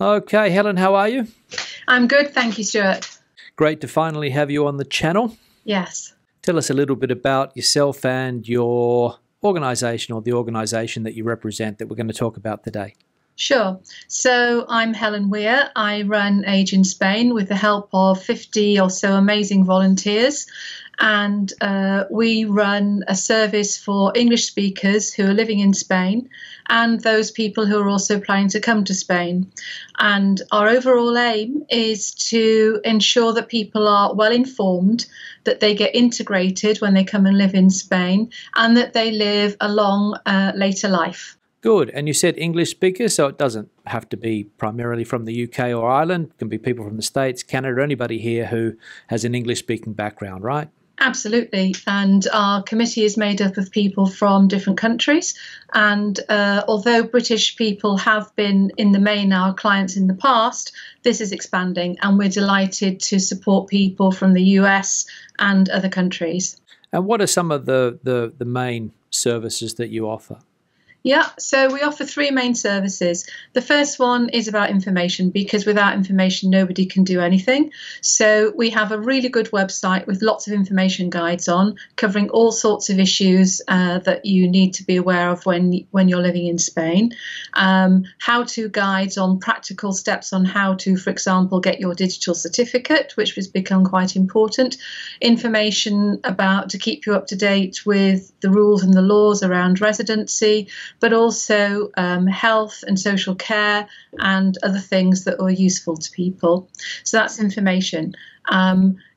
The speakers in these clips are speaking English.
Okay, Helen, how are you? I'm good, thank you, Stuart. Great to finally have you on the channel. Yes. Tell us a little bit about yourself and your organisation, or the organisation that you represent, that we're going to talk about today. Sure. So I'm Helen Weir. I run Age in Spain with the help of 50 or so amazing volunteers. And we run a service for English speakers who are living in Spain and those people who are also planning to come to Spain. And our overall aim is to ensure that people are well informed, that they get integrated when they come and live in Spain, and that they live a long later life. Good. And you said English speakers, so it doesn't have to be primarily from the UK or Ireland. It can be people from the States, Canada, anybody here who has an English-speaking background, right? Absolutely. And our committee is made up of people from different countries. And although British people have been, in the main, our clients in the past, this is expanding. And we're delighted to support people from the US and other countries. And what are some of the main services that you offer? Yeah, so we offer three main services. The first one is about information, because without information, nobody can do anything. So we have a really good website with lots of information guides on, covering all sorts of issues that you need to be aware of when you're living in Spain. How-to guides on practical steps on how to, for example, get your digital certificate, which has become quite important. Information about to keep you up to date with the rules and the laws around residency, but also health and social care and other things that are useful to people. So that's information.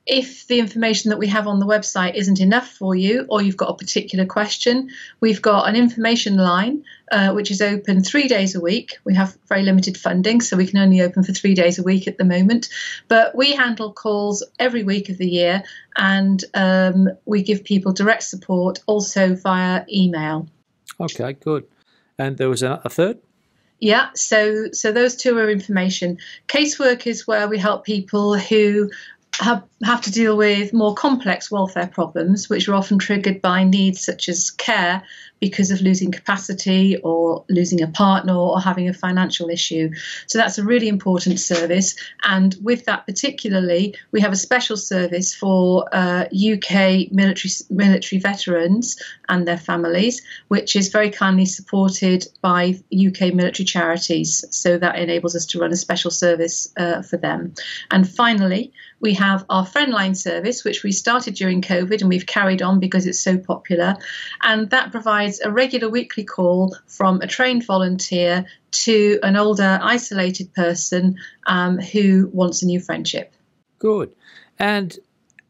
If the information that we have on the website isn't enough for you, or you've got a particular question, we've got an information line which is open 3 days a week. We have very limited funding, so we can only open for 3 days a week at the moment. But we handle calls every week of the year, and we give people direct support also via email. Okay, good. And there was a third? Yeah, so those two are information. Casework is where we help people who have to deal with more complex welfare problems, which are often triggered by needs such as care because of losing capacity or losing a partner or having a financial issue. So that's a really important service. And with that particularly, we have a special service for UK military veterans and their families, which is very kindly supported by UK military charities. So that enables us to run a special service for them. And finally, we have our Friendline service, which we started during COVID and we've carried on because it's so popular. And that provides a regular weekly call from a trained volunteer to an older, isolated person who wants a new friendship. Good. And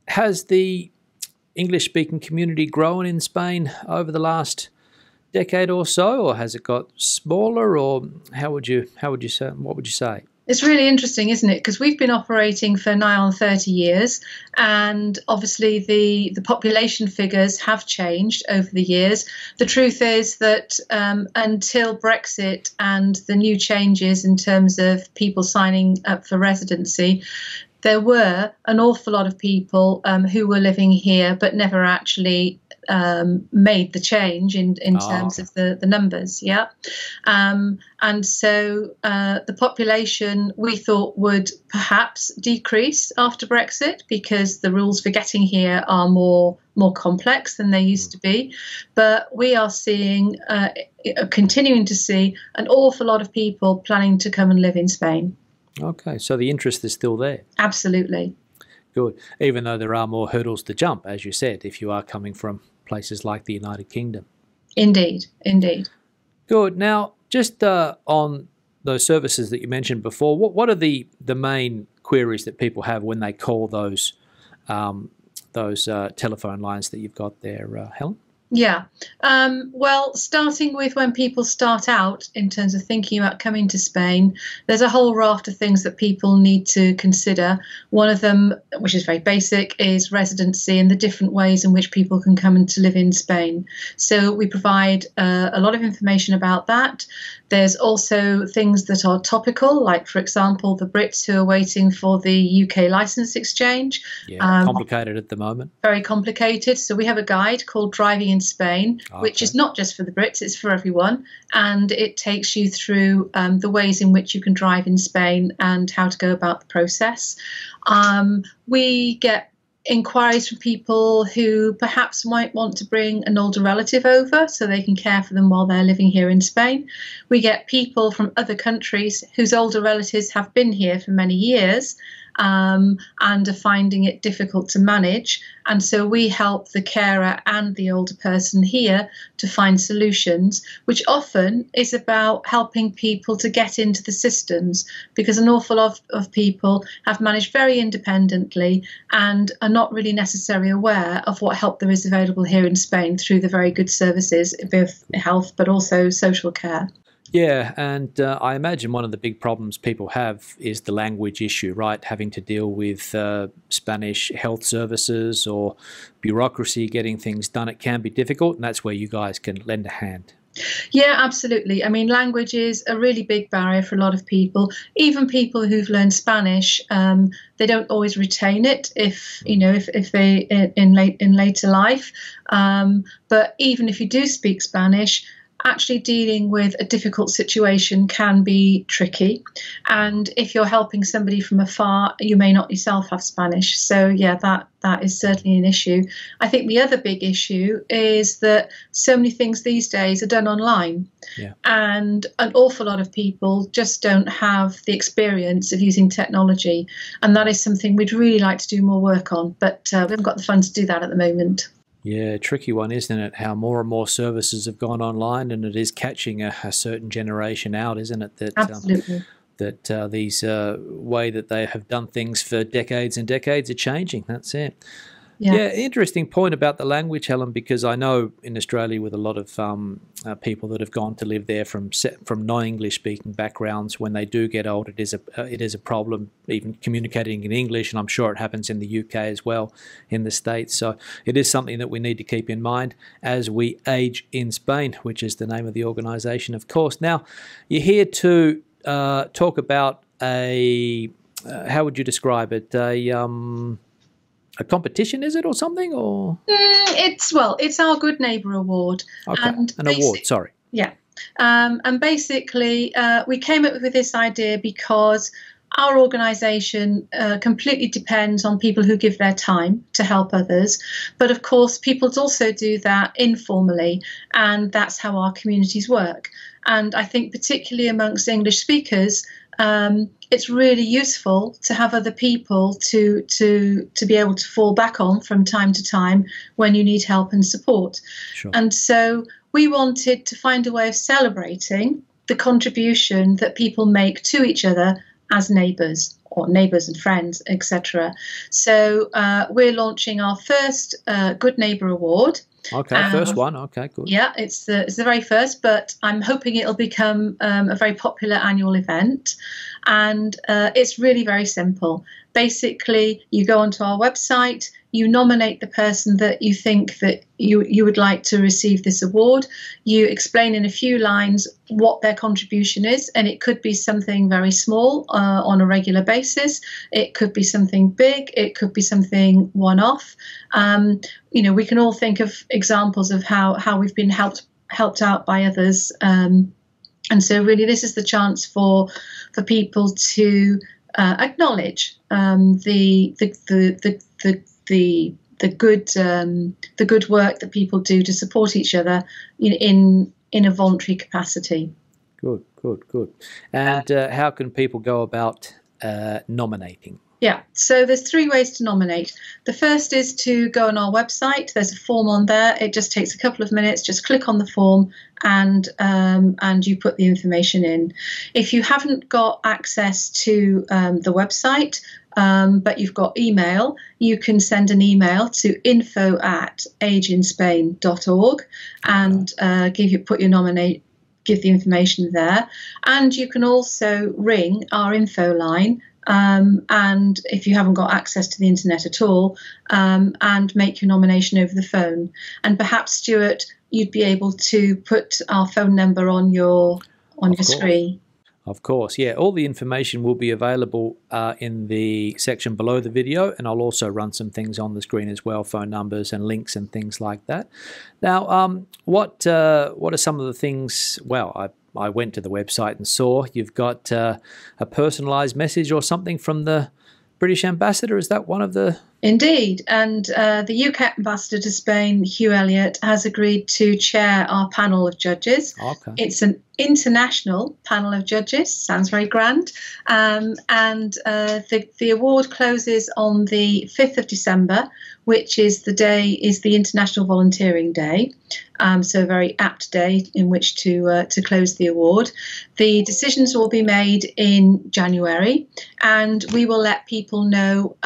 has the English-speaking community grown in Spain over the last decade or so, or has it got smaller, or what would you say? It's really interesting, isn't it? Because we've been operating for nigh on 30 years, and obviously the population figures have changed over the years. The truth is that until Brexit and the new changes in terms of people signing up for residency, there were an awful lot of people who were living here but never actually made the change in terms of the numbers. Yeah. And so the population, we thought, would perhaps decrease after Brexit because the rules for getting here are more complex than they used to be. But we are continuing to see an awful lot of people planning to come and live in Spain. Okay, so the interest is still there. Absolutely. Good. Even though there are more hurdles to jump, as you said, if you are coming from places like the United Kingdom. Indeed, indeed. Good. Now, just on those services that you mentioned before, what are the main queries that people have when they call those telephone lines that you've got there, Helen? Yeah. Well, starting with when people start out in terms of thinking about coming to Spain, there's a whole raft of things that people need to consider. One of them, which is very basic, is residency and the different ways in which people can come and to live in Spain. So we provide a lot of information about that. There's also things that are topical, like, for example, the Brits who are waiting for the UK licence exchange. Yeah, complicated at the moment. Very complicated. So we have a guide called Driving in in Spain, which is not just for the Brits, it's for everyone. And it takes you through the ways in which you can drive in Spain and how to go about the process. We get inquiries from people who perhaps might want to bring an older relative over so they can care for them while they're living here in Spain. We get people from other countries whose older relatives have been here for many years and are finding it difficult to manage. And so we help the carer and the older person here to find solutions, which often is about helping people to get into the systems, because an awful lot of people have managed very independently and are not really necessarily aware of what help there is available here in Spain through the very good services, both health but also social care. Yeah, and I imagine one of the big problems people have is the language issue, right? Having to deal with Spanish health services or bureaucracy, getting things done. It can be difficult, and that's where you guys can lend a hand. Yeah, absolutely. I mean, language is a really big barrier for a lot of people. Even people who've learned Spanish, they don't always retain it if they in later life. But even if you do speak Spanish, actually dealing with a difficult situation can be tricky. And if you're helping somebody from afar, you may not yourself have Spanish. So yeah, that is certainly an issue. I think the other big issue is that so many things these days are done online. Yeah. And an awful lot of people just don't have the experience of using technology. And that is something we'd really like to do more work on, but we haven't got the funds to do that at the moment. Yeah, tricky one, isn't it? How more and more services have gone online, and it is catching a certain generation out, isn't it? That absolutely. That these way that they have done things for decades and decades are changing. That's it. Yes. Yeah, interesting point about the language, Helen, because I know in Australia with a lot of people that have gone to live there from non-English speaking backgrounds, when they do get old, it is a problem even communicating in English, and I'm sure it happens in the UK as well, in the States. So it is something that we need to keep in mind as we age in Spain, which is the name of the organisation, of course. Now, you're here to talk about how would you describe it? A competition, is it, or something? Or it's our Good Neighbour Award. Okay, an award. Sorry. Yeah, and basically we came up with this idea because our organisation completely depends on people who give their time to help others. But of course, people also do that informally, and that's how our communities work. And I think particularly amongst English speakers, it's really useful to have other people to be able to fall back on from time to time when you need help and support. Sure. And so we wanted to find a way of celebrating the contribution that people make to each other as neighbours, or neighbours and friends, etc. So we're launching our first Good Neighbour Award. Okay, first one. Okay, good. Yeah, it's the very first, but I'm hoping it'll become a very popular annual event. And it's really very simple. Basically, you go onto our website, you nominate the person that you think that you would like to receive this award. You explain in a few lines what their contribution is, and it could be something very small on a regular basis. It could be something big. It could be something one-off. We can all think of examples of how we've been helped out by others. And so really this is the chance for people to acknowledge the good work that people do to support each other in a voluntary capacity. Good. And how can people go about nominating? Yeah, so there's 3 ways to nominate. The first is to go on our website. There's a form on there. It just takes a couple of minutes. Just click on the form and you put the information in. If you haven't got access to the website, but you've got email, you can send an email to info@ageinspain.org and give the information there. And you can also ring our info line. And if you haven't got access to the internet at all, and make your nomination over the phone. And perhaps, Stuart, you'd be able to put our phone number on your screen. Of course, yeah. All the information will be available in the section below the video, and I'll also run some things on the screen as well, phone numbers and links and things like that. Now, what are some of the things? Well, I went to the website and saw you've got a personalised message or something from the British ambassador. Is that one of the... Indeed, and the UK ambassador to Spain, Hugh Elliott, has agreed to chair our panel of judges. Okay. It's an international panel of judges, sounds very grand, and the award closes on the 5th of December, which is the International Volunteering Day, so a very apt day in which to close the award. The decisions will be made in January, and we will let people know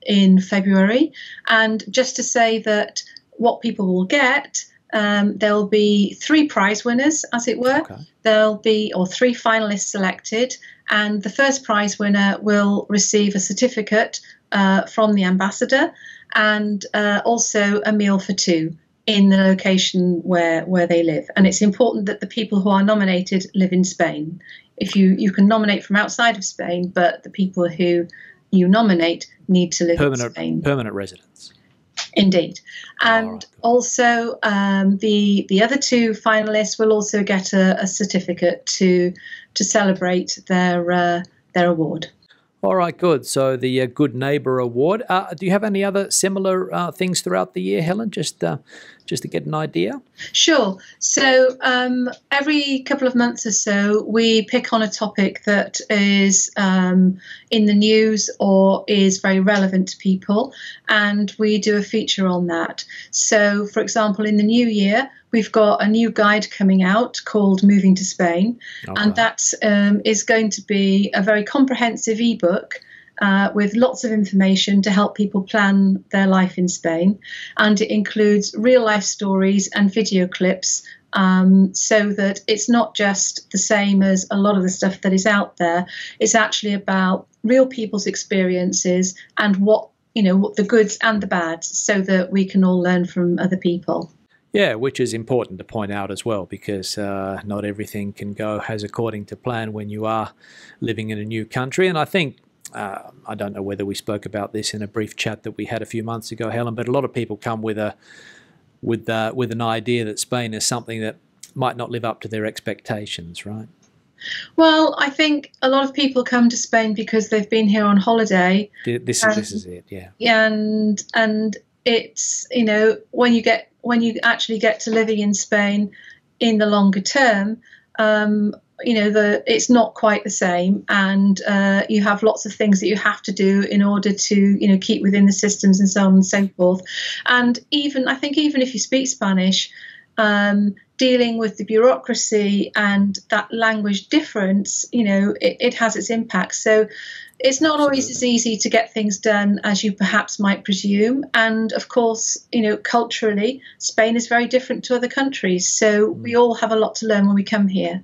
in February. And just to say that what people will get, there'll be 3 prize winners, as it were. Okay. There'll be 3 finalists selected, and the first prize winner will receive a certificate from the ambassador, and also a meal for 2 in the location where they live. And it's important that the people who are nominated live in Spain. If you can nominate from outside of Spain, but the people who you nominate need to live in Spain. Permanent residents. Indeed. And also the other 2 finalists will also get a certificate to celebrate their award. All right, good. So the Good Neighbour Award. Do you have any other similar things throughout the year, Helen, just to get an idea? Sure. So every couple of months or so, we pick on a topic that is in the news or is very relevant to people, and we do a feature on that. So, for example, in the new year, we've got a new guide coming out called Moving to Spain, and that is going to be a very comprehensive ebook with lots of information to help people plan their life in Spain. And it includes real life stories and video clips, so that it's not just the same as a lot of the stuff that is out there. It's actually about real people's experiences and what the goods and the bads, so that we can all learn from other people. Yeah, which is important to point out as well, because not everything can go as according to plan when you are living in a new country. And I think, I don't know whether we spoke about this in a brief chat that we had a few months ago, Helen, but a lot of people come with an idea that Spain is something that might not live up to their expectations, right? Well, I think a lot of people come to Spain because they've been here on holiday. This is it, yeah. And it's, when you actually get to living in Spain in the longer term, it's not quite the same, and you have lots of things that you have to do in order to keep within the systems and so on and so forth. And I think even if you speak Spanish, dealing with the bureaucracy and that language difference, it has its impact. So it's not always as easy to get things done as you perhaps might presume. And of course, culturally, Spain is very different to other countries. So we all have a lot to learn when we come here.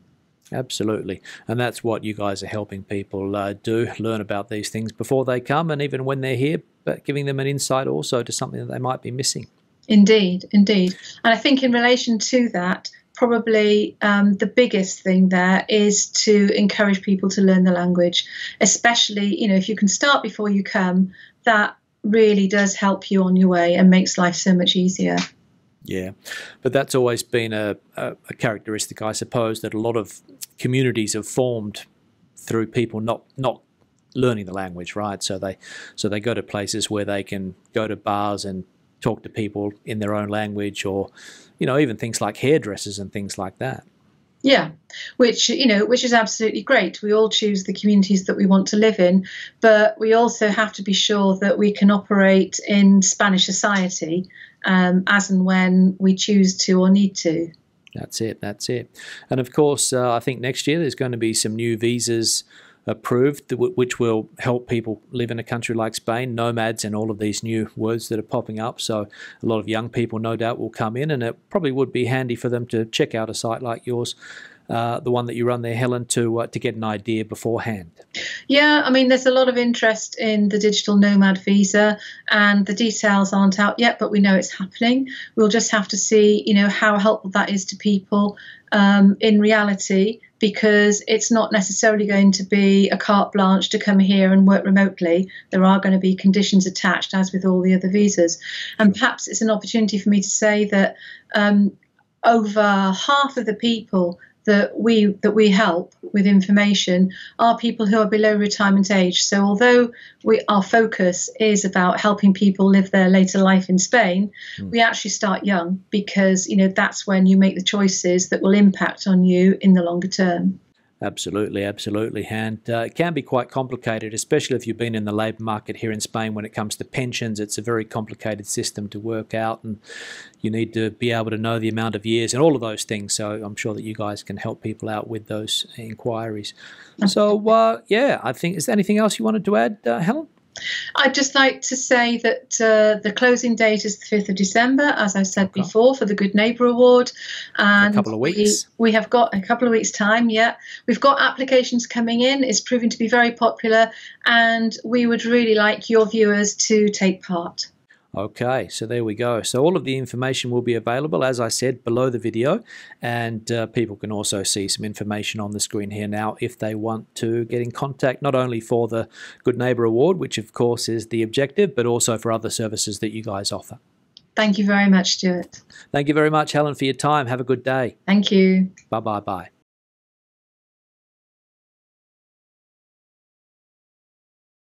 Absolutely. And that's what you guys are helping people do, learn about these things before they come and even when they're here, but giving them an insight also to something that they might be missing. Indeed, indeed. And I think in relation to that, probably the biggest thing there is to encourage people to learn the language, especially, if you can start before you come, that really does help you on your way and makes life so much easier. Yeah, but that's always been a characteristic, I suppose, that a lot of communities have formed through people not learning the language, right? So they go to places where they can go to bars and talk to people in their own language, or even things like hairdressers and things like that. Yeah, which is absolutely great. We all choose the communities that we want to live in, but we also have to be sure that we can operate in Spanish society as and when we choose to or need to. That's it. And of course, I think next year there's going to be some new visas approved, which will help people live in a country like Spain, nomads and all of these new words that are popping up. So a lot of young people, no doubt, will come in, and it probably would be handy for them to check out a site like yours, the one that you run there, Helen, to get an idea beforehand. Yeah, I mean, there's a lot of interest in the digital nomad visa, and the details aren't out yet, but we know it's happening. We'll just have to see, how helpful that is to people in reality, because it's not necessarily going to be a carte blanche to come here and work remotely. There are going to be conditions attached, as with all the other visas. And perhaps it's an opportunity for me to say that over half of the people that we help with information are people who are below retirement age. So although our focus is about helping people live their later life in Spain, we actually start young, because that's when you make the choices that will impact on you in the longer term. Absolutely, absolutely. And it can be quite complicated, especially if you've been in the labour market here in Spain. When it comes to pensions, it's a very complicated system to work out, and you need to be able to know the amount of years and all of those things. So I'm sure that you guys can help people out with those inquiries. So, yeah, I think, is there anything else you wanted to add, Helen? I'd just like to say that the closing date is the 5th of December, as I said before, for the Good Neighbour Award. And a couple of weeks. We have got a couple of weeks' time, yeah. We've got applications coming in. It's proving to be very popular, and we would really like your viewers to take part. Okay, so there we go. So all of the information will be available, as I said, below the video, and people can also see some information on the screen here now if they want to get in contact, not only for the Good Neighbour Award, which of course is the objective, but also for other services that you guys offer. Thank you very much, Stuart. Thank you very much, Helen, for your time. Have a good day. Thank you. Bye-bye-bye.